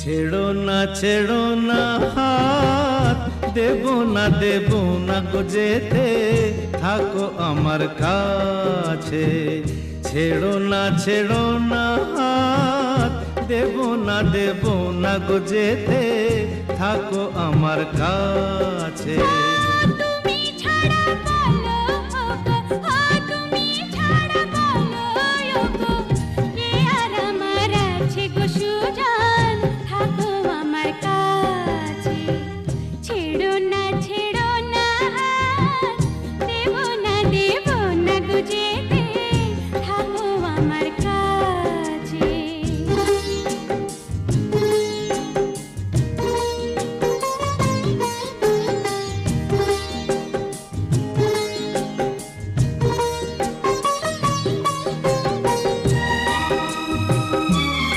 ছেড়ো না হাত, দেব না গো যেতে, থাকো আমার কাছে। ছেড়ো না হাত, দেব না গো যেতে, থাকো আমার কাছে। তুমি ছাড়া বলো